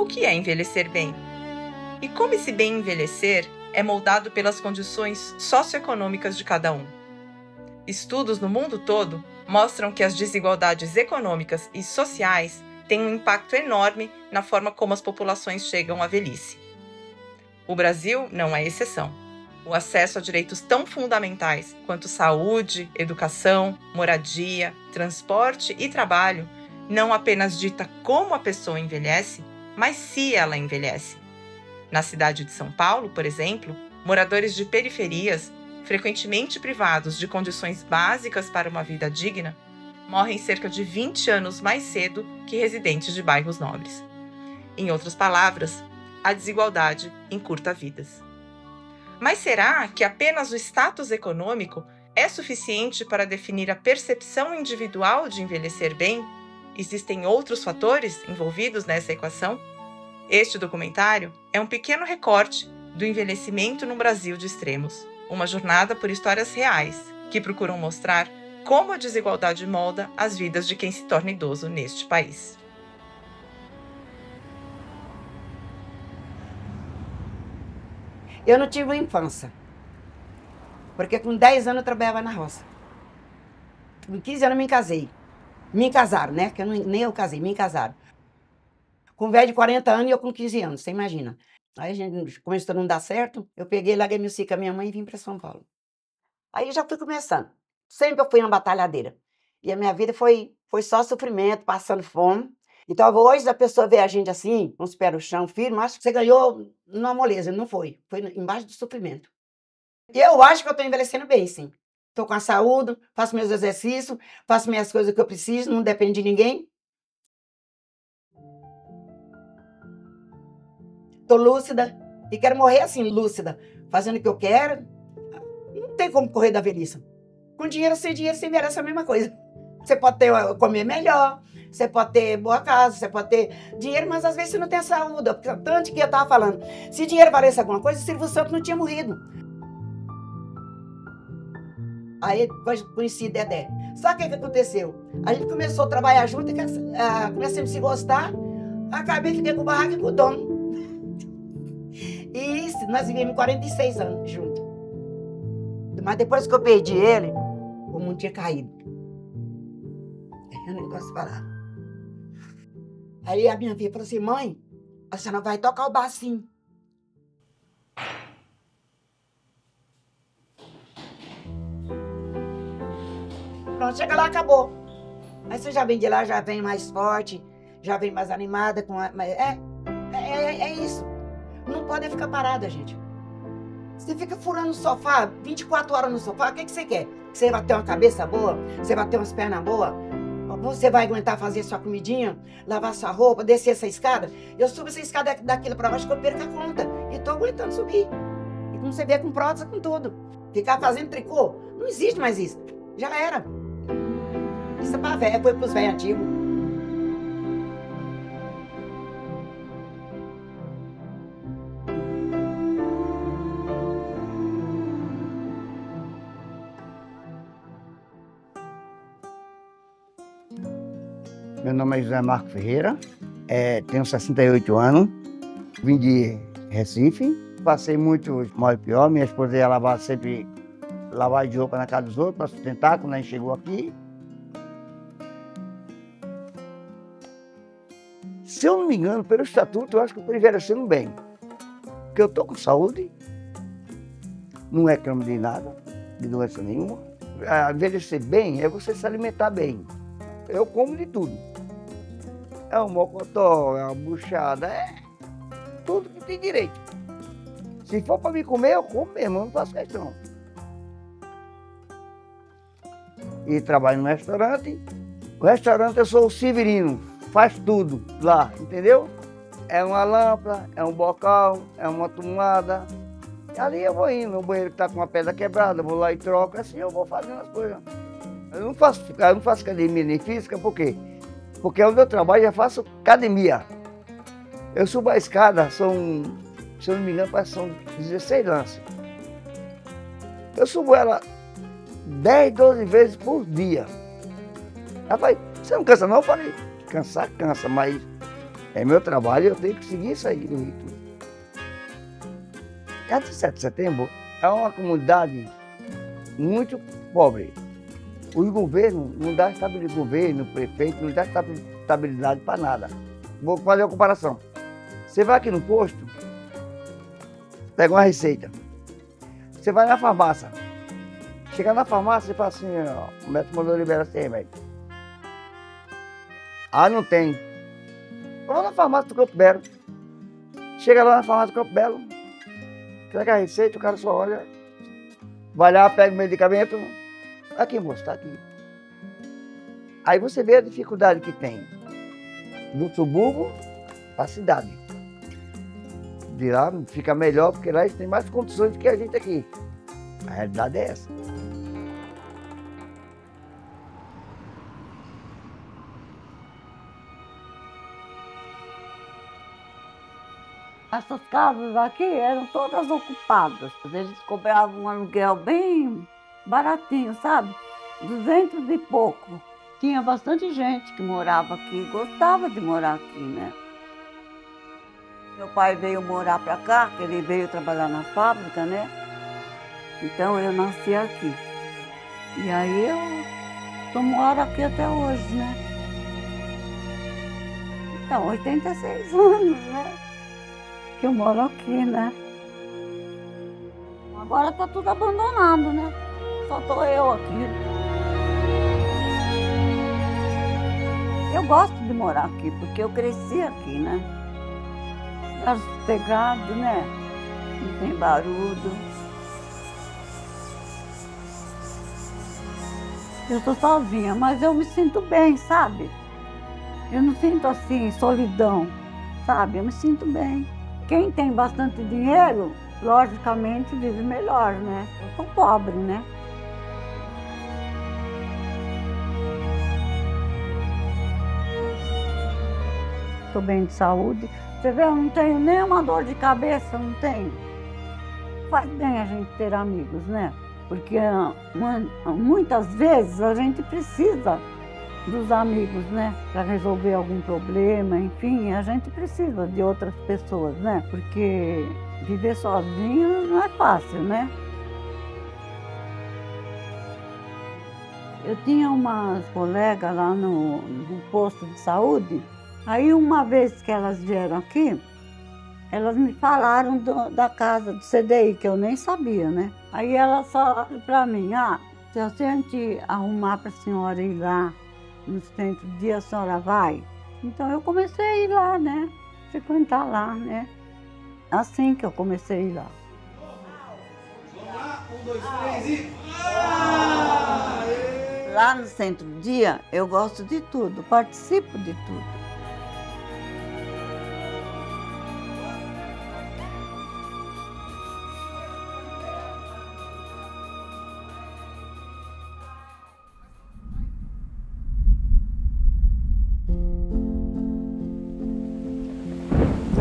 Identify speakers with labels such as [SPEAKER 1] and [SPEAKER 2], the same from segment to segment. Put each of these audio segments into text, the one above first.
[SPEAKER 1] O que é envelhecer bem? E como esse bem envelhecer é moldado pelas condições socioeconômicas de cada um? Estudos no mundo todo mostram que as desigualdades econômicas e sociais têm um impacto enorme na forma como as populações chegam à velhice. O Brasil não é exceção. O acesso a direitos tão fundamentais quanto saúde, educação, moradia, transporte e trabalho não apenas dita como a pessoa envelhece, mas se ela envelhece. Na cidade de São Paulo, por exemplo, moradores de periferias, frequentemente privados de condições básicas para uma vida digna, morrem cerca de 20 anos mais cedo que residentes de bairros nobres. Em outras palavras, a desigualdade encurta vidas. Mas será que apenas o status econômico é suficiente para definir a percepção individual de envelhecer bem? Existem outros fatores envolvidos nessa equação? Este documentário é um pequeno recorte do envelhecimento no Brasil de extremos, uma jornada por histórias reais que procuram mostrar como a desigualdade molda as vidas de quem se torna idoso neste país.
[SPEAKER 2] Eu não tive uma infância, porque com 10 anos eu trabalhava na roça. Com 15 anos eu me casei. Me casaram, né? Que nem eu casei, me casaram. Com um velho de 40 anos e eu com 15 anos, você imagina. Aí a gente começou a não dar certo, eu peguei, larguei meu filho com a minha mãe e vim para São Paulo. Aí já fui começando. Sempre eu fui uma batalhadeira. E a minha vida foi só sofrimento, passando fome. Então hoje a pessoa vê a gente assim, com os pés no chão, firme, acho que você ganhou numa moleza, não foi. Foi embaixo do sofrimento. E eu acho que eu estou envelhecendo bem, sim. Estou com a saúde, faço meus exercícios, faço minhas coisas que eu preciso, não dependo de ninguém. Estou lúcida e quero morrer assim, lúcida, fazendo o que eu quero. Não tem como correr da velhice. Com dinheiro, sem envelhece a mesma coisa. Você pode comer melhor, você pode ter boa casa, você pode ter dinheiro, mas às vezes você não tem saúde. Tanto que eu estava falando, se dinheiro valesse alguma coisa, o Silvio Santos não tinha morrido. Aí depois conheci Dedé. Sabe o que aconteceu? A gente começou a trabalhar junto, começamos a se gostar, acabei, fiquei com o barraco e com o dono. E nós vivemos 46 anos juntos. Mas depois que eu perdi ele, o mundo tinha caído. Eu nem posso falar. Aí a minha filha falou assim, mãe, a senhora vai tocar o bacinho. Pronto, chega lá, acabou. Aí você já vem de lá, já vem mais forte, já vem mais animada. É isso. Não pode ficar parada, gente. Você fica furando o sofá, 24 horas no sofá, o que você quer? Você vai ter uma cabeça boa? Você vai ter umas pernas boas? Você vai aguentar fazer sua comidinha, lavar sua roupa, descer essa escada? Eu subo essa escada daquilo pra baixo que eu perco a conta. E tô aguentando subir. E como você vê, com prótese, com tudo. Ficar fazendo tricô, não existe mais isso. Já era. Isso é pra velho, foi pros velhos antigos.
[SPEAKER 3] Meu nome é José Marco Ferreira, tenho 68 anos, vim de Recife, passei muito mal e pior, minha esposa ia lavar sempre lavagem de roupa na casa dos outros para sustentar quando a gente chegou aqui. Se eu não me engano, pelo estatuto, eu acho que eu estou envelhecendo bem, porque eu estou com saúde, não reclamo de nada, de doença nenhuma. Envelhecer bem é você se alimentar bem. Eu como de tudo. É um mocotó, é uma buchada, é tudo que tem direito. Se for para me comer, eu como mesmo, eu não faço questão. E trabalho no restaurante. O restaurante eu sou o Severino, faz tudo lá, entendeu? É uma lâmpada, é um bocal, é uma tomada. E ali eu vou indo, no banheiro que está com uma pedra quebrada, eu vou lá e troco, assim eu vou fazendo as coisas. Eu não faço academia nem física, por quê? Porque onde eu trabalho já faço academia. Eu subo a escada, se eu não me engano, são 16 lances. Eu subo ela 10, 12 vezes por dia. Ela falou, você não cansa não? Eu falei, cansar cansa, mas É meu trabalho, eu tenho que seguir isso aí no rito. Cada 7 de setembro é uma comunidade muito pobre. Os governos não dão estabilidade, o governo, o prefeito, não dá estabilidade para nada. Vou fazer uma comparação. Você vai aqui no posto, pega uma receita. Você vai na farmácia. Chega na farmácia e fala assim, ó, o médico mandou liberar esse remédio. Ah, não tem. Vamos na farmácia do Campo Belo. Chega lá na farmácia do Campo Belo, pega a receita, o cara só olha, vai lá, pega o medicamento. Aqui, moço, tá aqui. Aí você vê a dificuldade que tem do subúrbio para a cidade. De lá fica melhor, porque lá eles têm mais condições do que a gente aqui. A realidade é essa.
[SPEAKER 4] Essas casas aqui eram todas ocupadas. Eles cobravam um aluguel bem baratinho, sabe? 200 e pouco. Tinha bastante gente que morava aqui, gostava de morar aqui, né? Meu pai veio morar para cá, que ele veio trabalhar na fábrica, né? Então eu nasci aqui. E aí eu moro aqui até hoje, né? Então, 86 anos, né? Que eu moro aqui, né? Agora tá tudo abandonado, né? Só tô eu aqui. Eu gosto de morar aqui, porque eu cresci aqui, né? É sossegado, né? Não tem barulho. Eu tô sozinha, mas eu me sinto bem, sabe? Eu não sinto assim, solidão, sabe? Eu me sinto bem. Quem tem bastante dinheiro, logicamente vive melhor, né? Eu sou pobre, né? Estou bem de saúde. Você vê, eu não tenho nenhuma dor de cabeça, não tenho. Faz bem a gente ter amigos, né? Porque muitas vezes a gente precisa dos amigos, né? Para resolver algum problema, enfim, a gente precisa de outras pessoas, né? Porque viver sozinho não é fácil, né? Eu tinha umas colegas lá no posto de saúde, aí uma vez que elas vieram aqui, elas me falaram da casa do CDI, que eu nem sabia, né? Aí elas falaram para mim, se a gente arrumar para a senhora ir lá no centro de dia, a senhora vai? Então eu comecei a ir lá, né? Frequentar lá, né? Assim que eu comecei a ir lá.
[SPEAKER 5] Vamos lá, 1, 2, 3 e...
[SPEAKER 4] Lá no centro de dia, eu gosto de tudo, participo de tudo.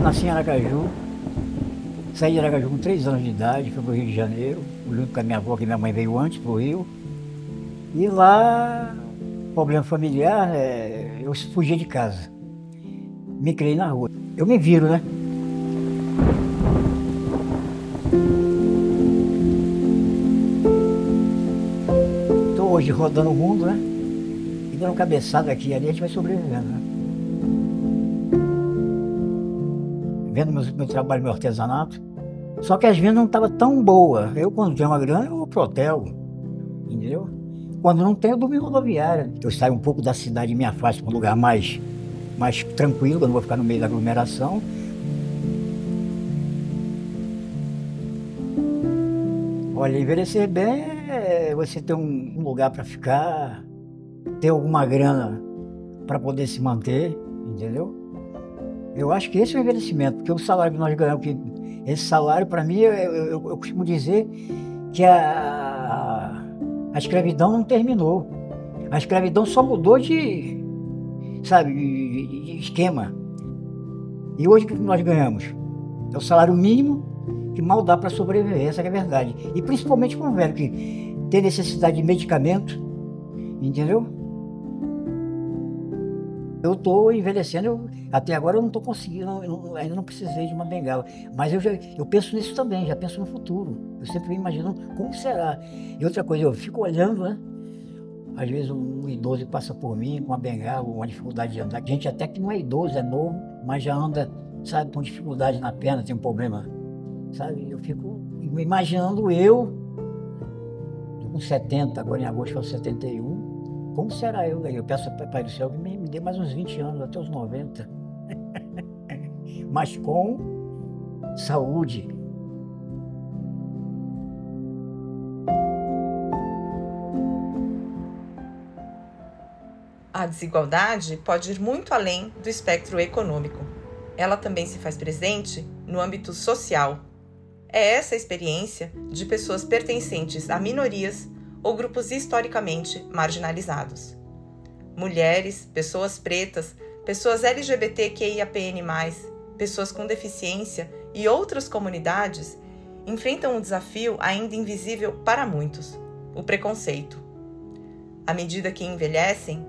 [SPEAKER 6] Nasci em Aracaju, saí de Aracaju com 3 anos de idade, fui para o Rio de Janeiro, junto com a minha avó, que minha mãe veio antes para o Rio. E lá, problema familiar, eu fugi de casa. Me criei na rua. Eu me viro, né? Estou hoje rodando o mundo, né? E dando cabeçada aqui e ali, a gente vai sobrevivendo, né? Vendo meu trabalho, meu artesanato. Só que as vendas não estavam tão boas. Eu, quando tenho uma grana, eu vou pro hotel, entendeu? Quando não tenho, eu durmo em rodoviária. Eu saio um pouco da cidade e me afasto para um lugar mais tranquilo, eu não vou ficar no meio da aglomeração. Olha, envelhecer bem é você ter um lugar para ficar, ter alguma grana para poder se manter, entendeu? Eu acho que esse é o envelhecimento, porque o salário que nós ganhamos, esse salário, para mim, eu costumo dizer que a escravidão não terminou. A escravidão só mudou de esquema. E hoje o que nós ganhamos? É o salário mínimo que mal dá para sobreviver, essa é a verdade. E principalmente para um velho que tem necessidade de medicamento, entendeu? Eu estou envelhecendo, até agora eu não estou conseguindo, ainda não precisei de uma bengala. Mas eu penso nisso também, já penso no futuro. Eu sempre me imagino como será. E outra coisa, eu fico olhando, né? Às vezes um idoso passa por mim com uma bengala, uma dificuldade de andar. Gente até que não é idoso, é novo, mas já anda, sabe, com dificuldade na perna, tem um problema, sabe? Eu fico imaginando eu com 70, agora em agosto faço 71. Como será eu daí? Eu peço ao Pai do Céu que me dê mais uns 20 anos, até os 90. Mas com saúde.
[SPEAKER 1] A desigualdade pode ir muito além do espectro econômico. Ela também se faz presente no âmbito social. É essa a experiência de pessoas pertencentes a minorias ou grupos historicamente marginalizados. Mulheres, pessoas pretas, pessoas LGBTQIAPN+, pessoas com deficiência e outras comunidades enfrentam um desafio ainda invisível para muitos: o preconceito. À medida que envelhecem,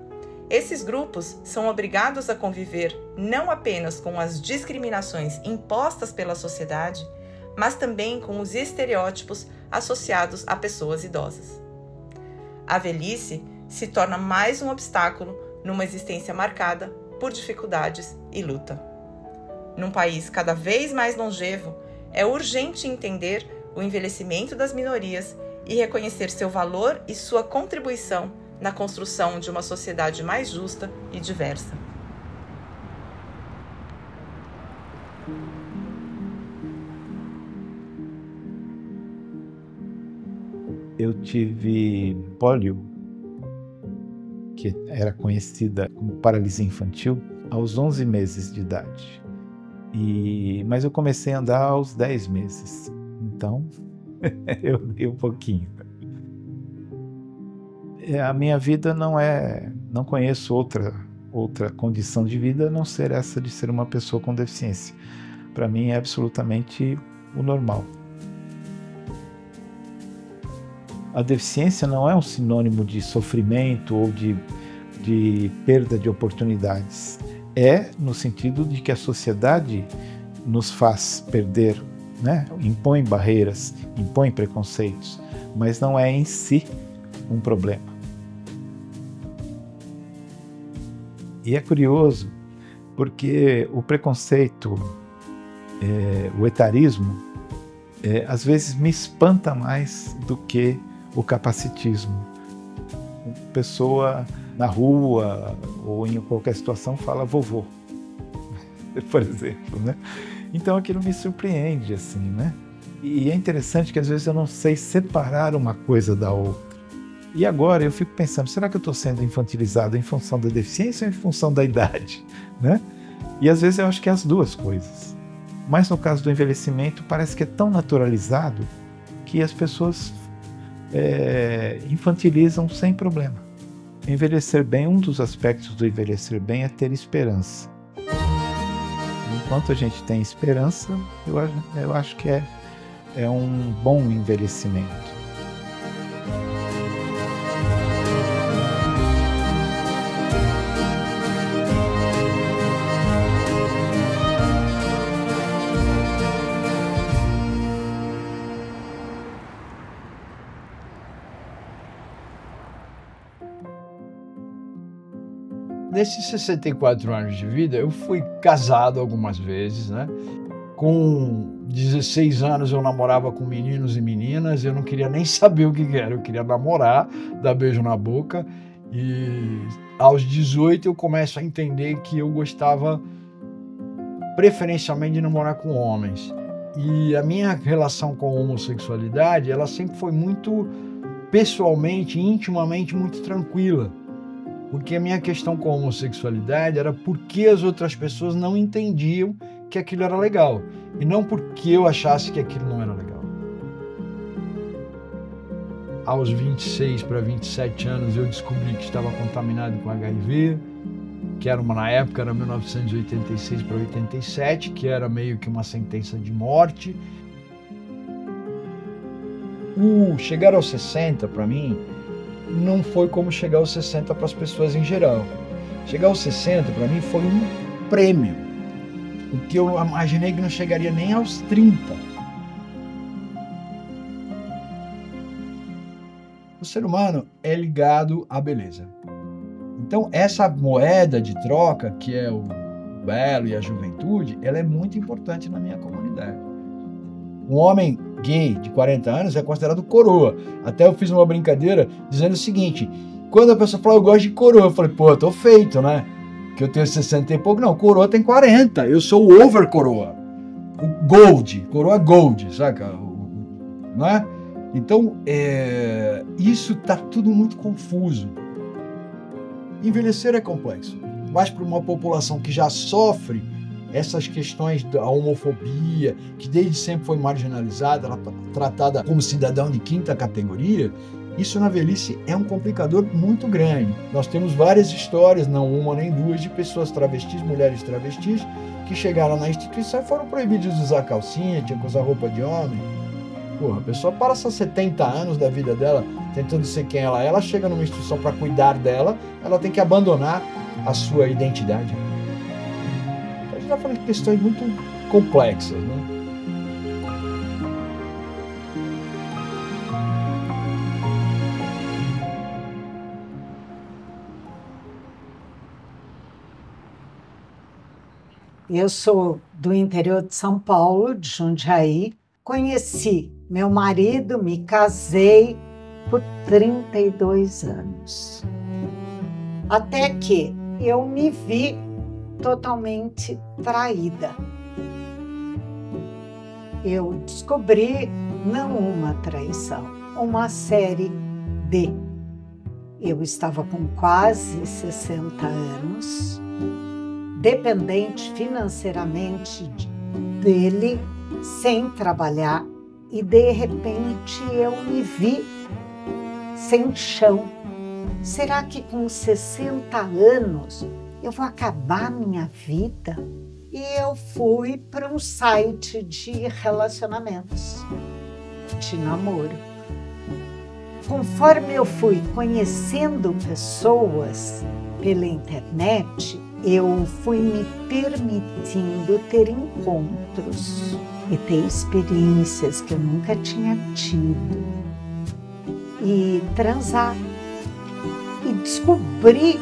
[SPEAKER 1] esses grupos são obrigados a conviver não apenas com as discriminações impostas pela sociedade, mas também com os estereótipos associados a pessoas idosas. A velhice se torna mais um obstáculo numa existência marcada por dificuldades e luta. Num país cada vez mais longevo, é urgente entender o envelhecimento das minorias e reconhecer seu valor e sua contribuição na construção de uma sociedade mais justa e diversa.
[SPEAKER 7] Eu tive pólio, que era conhecida como paralisia infantil, aos 11 meses de idade. Mas eu comecei a andar aos 10 meses. Então, eu dei um pouquinho. A minha vida não conheço outra condição de vida a não ser essa de ser uma pessoa com deficiência. Para mim é absolutamente o normal. A deficiência não é um sinônimo de sofrimento ou de perda de oportunidades. É no sentido de que a sociedade nos faz perder, né? Impõe barreiras, impõe preconceitos, mas não é em si um problema. E é curioso, porque o preconceito, o etarismo, às vezes me espanta mais do que o capacitismo. Uma pessoa na rua ou em qualquer situação fala vovô, por exemplo, né? Então aquilo me surpreende, assim, né? E é interessante que às vezes eu não sei separar uma coisa da outra. E agora eu fico pensando, será que eu estou sendo infantilizado em função da deficiência ou em função da idade, né? E às vezes eu acho que é as duas coisas. Mas no caso do envelhecimento parece que é tão naturalizado que as pessoas infantilizam sem problema. Envelhecer bem, um dos aspectos do envelhecer bem é ter esperança. Enquanto a gente tem esperança, eu acho que é um bom envelhecimento.
[SPEAKER 8] Nesses 64 anos de vida, eu fui casado algumas vezes, né? Com 16 anos eu namorava com meninos e meninas, eu não queria nem saber o que era, eu queria namorar, dar beijo na boca. E aos 18 eu começo a entender que eu gostava preferencialmente de namorar com homens. E a minha relação com a homossexualidade, ela sempre foi muito pessoalmente, intimamente, muito tranquila. Porque a minha questão com a homossexualidade era porque as outras pessoas não entendiam que aquilo era legal. E não porque eu achasse que aquilo não era legal. Aos 26 para 27 anos eu descobri que estava contaminado com HIV, que era na época era 1986 para 87, que era meio que uma sentença de morte. Chegar aos 60 para mim não foi como chegar aos 60 para as pessoas em geral. Chegar aos 60, para mim, foi um prêmio. Porque eu imaginei que não chegaria nem aos 30. O ser humano é ligado à beleza. Então, essa moeda de troca, que é o belo e a juventude, ela é muito importante na minha comunidade. Um homem gay de 40 anos é considerado coroa. Até eu fiz uma brincadeira dizendo o seguinte: quando a pessoa fala, eu gosto de coroa, eu falei, pô, eu tô feito, né? Que eu tenho 60 e pouco. Não, coroa tem 40. Eu sou o over coroa. O gold, coroa gold, saca? Né? Então, isso tá tudo muito confuso. Envelhecer é complexo, mas para uma população que já sofre essas questões da homofobia, que desde sempre foi marginalizada, ela tratada como cidadão de quinta categoria, isso na velhice é um complicador muito grande. Nós temos várias histórias, não uma nem duas, de pessoas travestis, mulheres travestis, que chegaram na instituição e foram proibidos de usar calcinha, tinha que usar roupa de homem. Porra, a pessoa passa 70 anos da vida dela tentando ser quem ela é, ela chega numa instituição para cuidar dela, ela tem que abandonar a sua identidade. Então, a gente está falando de questões muito complexas, né?
[SPEAKER 9] Eu sou do interior de São Paulo, de Jundiaí. Conheci meu marido, me casei por 32 anos. Até que eu me vi totalmente traída. Eu descobri não uma traição, uma série de. Eu estava com quase 60 anos, dependente financeiramente dele, sem trabalhar, e de repente eu me vi sem chão. Será que com 60 anos eu vou acabar minha vida? E eu fui para um site de relacionamentos, de namoro. Conforme eu fui conhecendo pessoas pela internet, eu fui me permitindo ter encontros e ter experiências que eu nunca tinha tido, e transar, e descobrir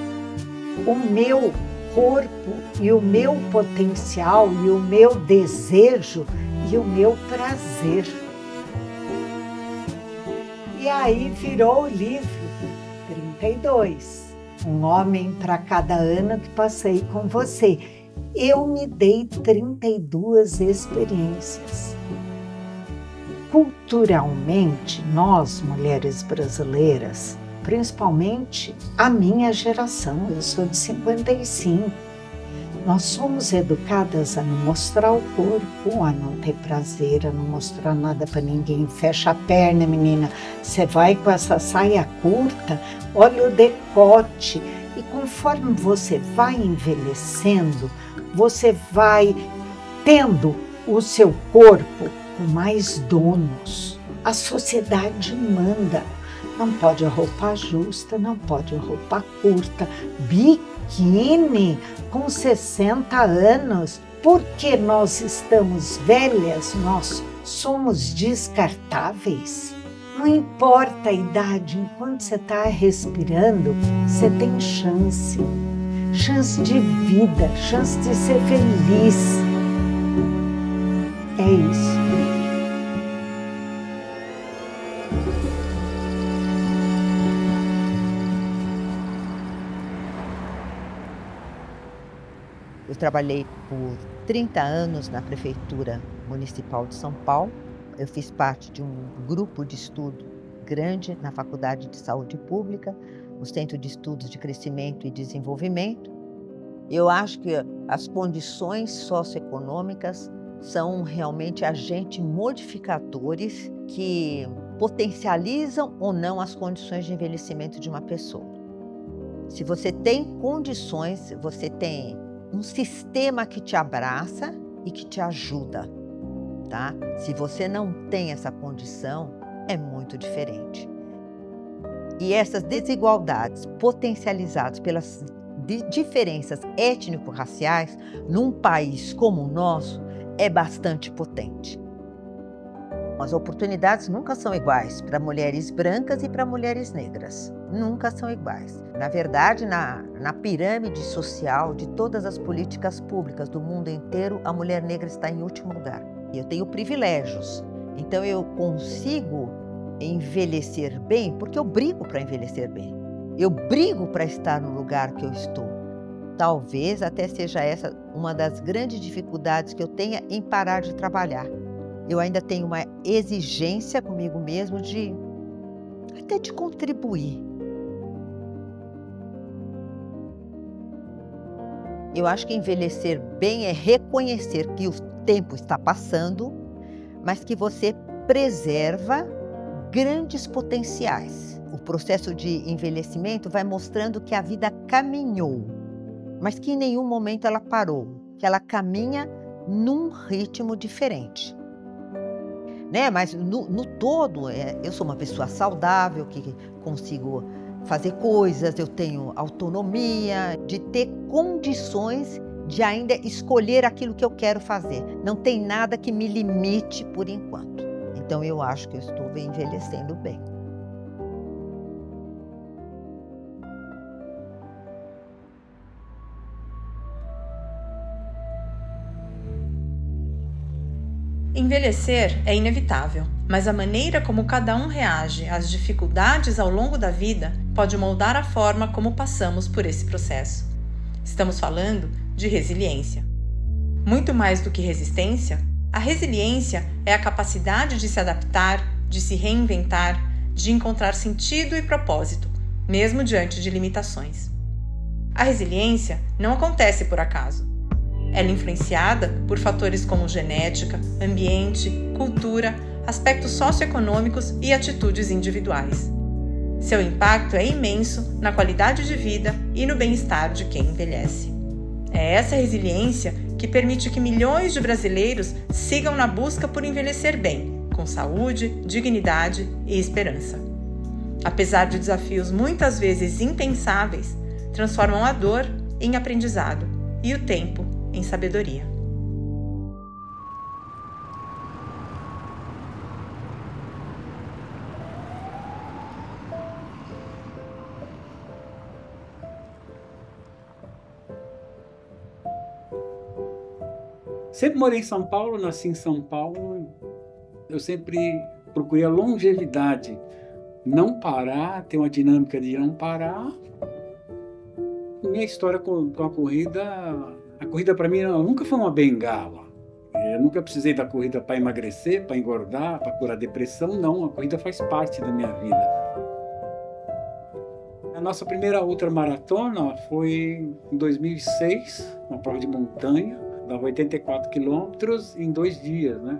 [SPEAKER 9] o meu corpo e o meu potencial e o meu desejo e o meu prazer. E aí virou o livro 32. Um homem para cada ano que passei com você. Eu me dei 32 experiências. Culturalmente, nós, mulheres brasileiras, principalmente a minha geração, eu sou de 55, nós somos educadas a não mostrar o corpo, a não ter prazer, a não mostrar nada para ninguém. Fecha a perna, menina, você vai com essa saia curta, olha o decote. E conforme você vai envelhecendo, você vai tendo o seu corpo com mais donos. A sociedade manda. Não pode a roupa justa, não pode a roupa curta, biquíni com 60 anos. Porque nós estamos velhas, nós somos descartáveis. Não importa a idade, enquanto você está respirando, você tem chance. Chance de vida, chance de ser feliz. É isso.
[SPEAKER 10] Eu trabalhei por 30 anos na Prefeitura Municipal de São Paulo. Eu fiz parte de um grupo de estudo grande na Faculdade de Saúde Pública, no Centro de Estudos de Crescimento e Desenvolvimento. Eu acho que as condições socioeconômicas são realmente agentes modificadores que potencializam ou não as condições de envelhecimento de uma pessoa. Se você tem condições, você tem um sistema que te abraça e que te ajuda, tá? Se você não tem essa condição, é muito diferente. E essas desigualdades potencializadas pelas de diferenças étnico-raciais num país como o nosso é bastante potente. As oportunidades nunca são iguais para mulheres brancas e para mulheres negras. Nunca são iguais. Na verdade, na pirâmide social de todas as políticas públicas do mundo inteiro, a mulher negra está em último lugar. Eu tenho privilégios, então eu consigo envelhecer bem porque eu brigo para envelhecer bem. Eu brigo para estar no lugar que eu estou. Talvez até seja essa uma das grandes dificuldades que eu tenha em parar de trabalhar. Eu ainda tenho uma exigência comigo mesmo até de contribuir. Eu acho que envelhecer bem é reconhecer que o tempo está passando, mas que você preserva grandes potenciais. O processo de envelhecimento vai mostrando que a vida caminhou, mas que em nenhum momento ela parou, que ela caminha num ritmo diferente. Mas no todo, eu sou uma pessoa saudável, que consigo fazer coisas, eu tenho autonomia, de ter condições de ainda escolher aquilo que eu quero fazer. Não tem nada que me limite por enquanto. Então eu acho que eu estou envelhecendo bem.
[SPEAKER 1] Envelhecer é inevitável, mas a maneira como cada um reage às dificuldades ao longo da vida pode moldar a forma como passamos por esse processo. Estamos falando de resiliência. Muito mais do que resistência, a resiliência é a capacidade de se adaptar, de se reinventar, de encontrar sentido e propósito, mesmo diante de limitações. A resiliência não acontece por acaso. Ela é influenciada por fatores como genética, ambiente, cultura, aspectos socioeconômicos e atitudes individuais. Seu impacto é imenso na qualidade de vida e no bem-estar de quem envelhece. É essa resiliência que permite que milhões de brasileiros sigam na busca por envelhecer bem, com saúde, dignidade e esperança. Apesar de desafios muitas vezes impensáveis, transformam a dor em aprendizado e o tempo em sabedoria.
[SPEAKER 11] Sempre morei em São Paulo, nasci em São Paulo. Eu sempre procurei a longevidade, não parar, ter uma dinâmica de não parar. Minha história com a corrida para mim nunca foi uma bengala. Eu nunca precisei da corrida para emagrecer, para engordar, para curar depressão, não. A corrida faz parte da minha vida. A nossa primeira ultramaratona foi em 2006, uma prova de montanha, dava 84 quilômetros em 2 dias, né?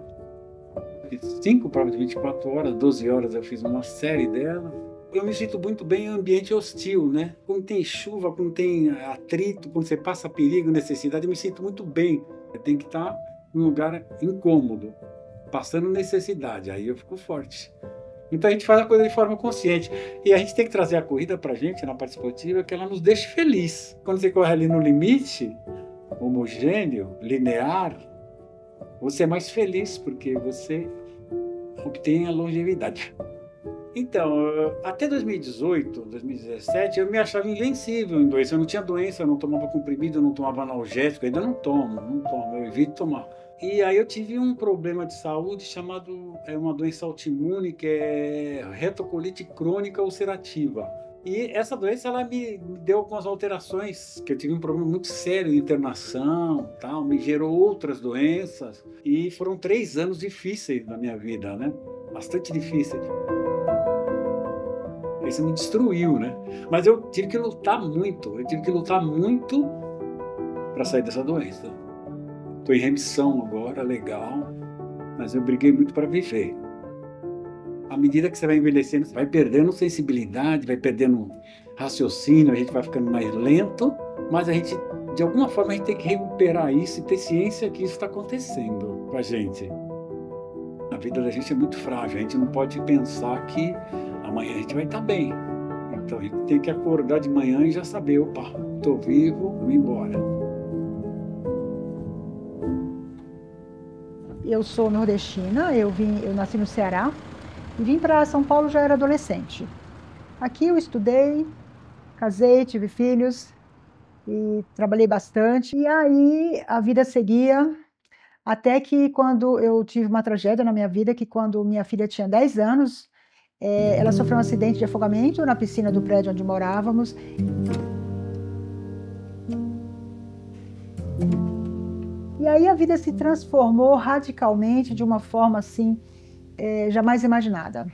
[SPEAKER 11] 5 provas de 24 horas, 12 horas eu fiz uma série dela. Eu me sinto muito bem em ambiente hostil, né? Quando tem chuva, quando tem atrito, quando você passa perigo, necessidade, eu me sinto muito bem. Eu tenho que estar em um lugar incômodo, passando necessidade, aí eu fico forte. Então a gente faz a coisa de forma consciente. E a gente tem que trazer a corrida pra gente, na parte esportiva, que ela nos deixe feliz. Quando você corre ali no limite, homogêneo, linear, você é mais feliz, porque você obtém a longevidade. Então, até 2018, 2017, eu me achava invencível em doença. Eu não tinha doença, eu não tomava comprimido, eu não tomava analgésico, ainda não tomo, eu evito tomar. E aí eu tive um problema de saúde chamado, uma doença autoimune, que é retocolite crônica ulcerativa. E essa doença, ela me deu algumas alterações, que eu tive um problema muito sério de internação, tal, me gerou outras doenças. E foram 3 anos difíceis na minha vida, né? Bastante difíceis. Isso me destruiu, né? Mas eu tive que lutar muito. Para sair dessa doença. Estou em remissão agora, legal, mas eu briguei muito para viver. À medida que você vai envelhecendo, você vai perdendo sensibilidade, vai perdendo raciocínio, a gente vai ficando mais lento, mas a gente, de alguma forma, a gente tem que recuperar isso e ter ciência que isso está acontecendo com a gente. A vida da gente é muito frágil, a gente não pode pensar que amanhã a gente vai estar bem. Então a gente tem que acordar de manhã e já saber, opa, estou vivo, vou embora.
[SPEAKER 12] Eu sou nordestina, eu nasci no Ceará e vim para São Paulo já era adolescente. Aqui eu estudei, casei, tive filhos e trabalhei bastante. E aí a vida seguia, até que quando eu tive uma tragédia na minha vida, que quando minha filha tinha 10 anos, ela sofreu um acidente de afogamento na piscina do prédio onde morávamos. E aí a vida se transformou radicalmente de uma forma assim, jamais imaginada.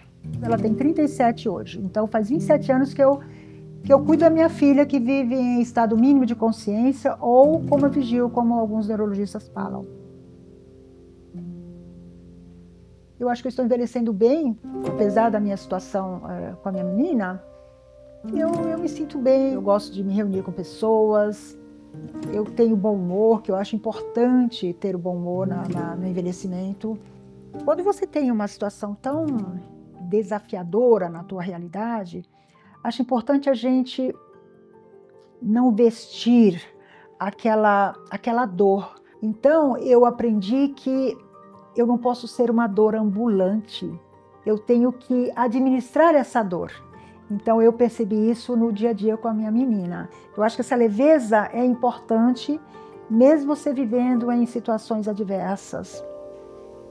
[SPEAKER 12] Ela tem 37 hoje, então faz 27 anos que eu cuido da minha filha que vive em estado mínimo de consciência ou coma vigil, como alguns neurologistas falam. Eu acho que eu estou envelhecendo bem, apesar da minha situação com a minha menina. Eu me sinto bem, eu gosto de me reunir com pessoas, eu tenho bom humor, que eu acho importante ter o bom humor no envelhecimento. Quando você tem uma situação tão desafiadora na tua realidade, acho importante a gente não vestir aquela dor. Então, eu aprendi que eu não posso ser uma dor ambulante. Eu tenho que administrar essa dor. Então, eu percebi isso no dia a dia com a minha menina. Eu acho que essa leveza é importante, mesmo você vivendo em situações adversas.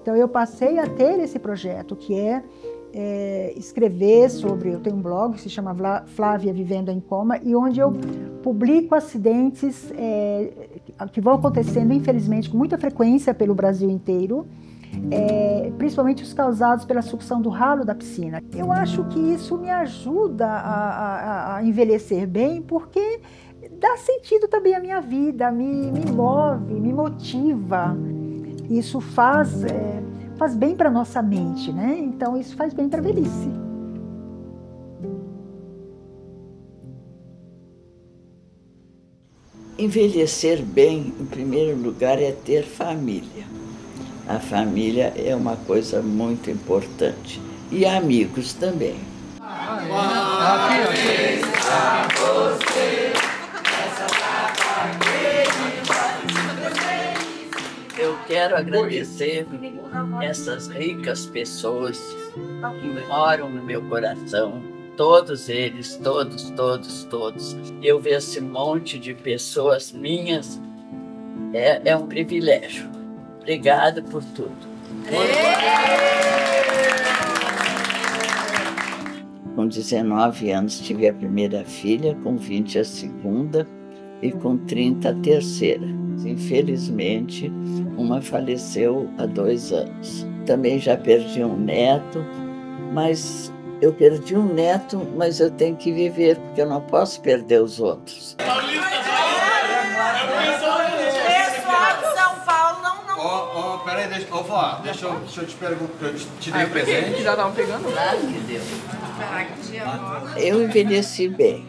[SPEAKER 12] Então, eu passei a ter esse projeto, que é escrever sobre... Eu tenho um blog que se chama Flávia Vivendo em Coma, e onde eu publico acidentes que vão acontecendo, infelizmente, com muita frequência pelo Brasil inteiro, principalmente os causados pela sucção do ralo da piscina. Eu acho que isso me ajuda a envelhecer bem, porque dá sentido também à minha vida, me move, me motiva. Isso faz bem para a nossa mente, né? Então isso faz bem para a velhice.
[SPEAKER 13] Envelhecer bem, em primeiro lugar, é ter família. A família é uma coisa muito importante. E amigos também.
[SPEAKER 5] Parabéns a você,
[SPEAKER 13] eu quero agradecer essas ricas pessoas que moram no meu coração. Todos eles, todos. Eu ver esse monte de pessoas minhas, é um privilégio. Obrigada por tudo. Com 19 anos tive a primeira filha, com 20 a segunda e com 30 a terceira. Infelizmente, uma faleceu há 2 anos. Também já perdi um neto, mas eu perdi um neto, mas eu tenho que viver, porque eu não posso perder os outros.
[SPEAKER 5] Peraí, deixa eu te perguntar, eu te dei um presente.
[SPEAKER 1] Que já estavam pegando?
[SPEAKER 13] Claro que deu. Eu envelheci bem,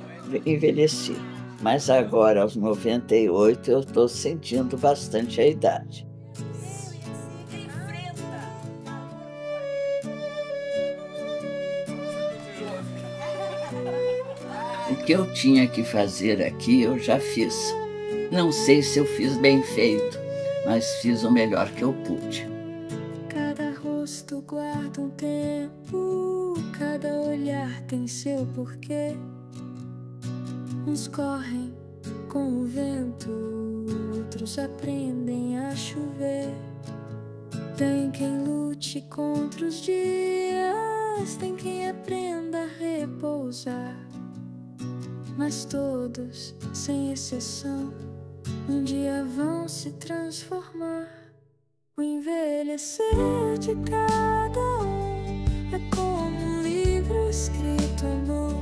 [SPEAKER 13] mas agora, aos 98, eu estou sentindo bastante a idade. O que eu tinha que fazer aqui, eu já fiz. Não sei se eu fiz bem feito, mas fiz o melhor que eu pude.
[SPEAKER 14] Cada rosto guarda um tempo, cada olhar tem seu porquê. Uns correm com o vento, outros aprendem a chover. Tem quem lute contra os dias, tem quem aprenda a repousar. Mas todos, sem exceção, um dia vão se transformar. O envelhecer de cada um é como um livro escrito à mão,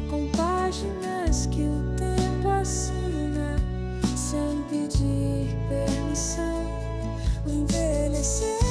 [SPEAKER 14] com páginas que o tempo assina sem pedir permissão. O envelhecer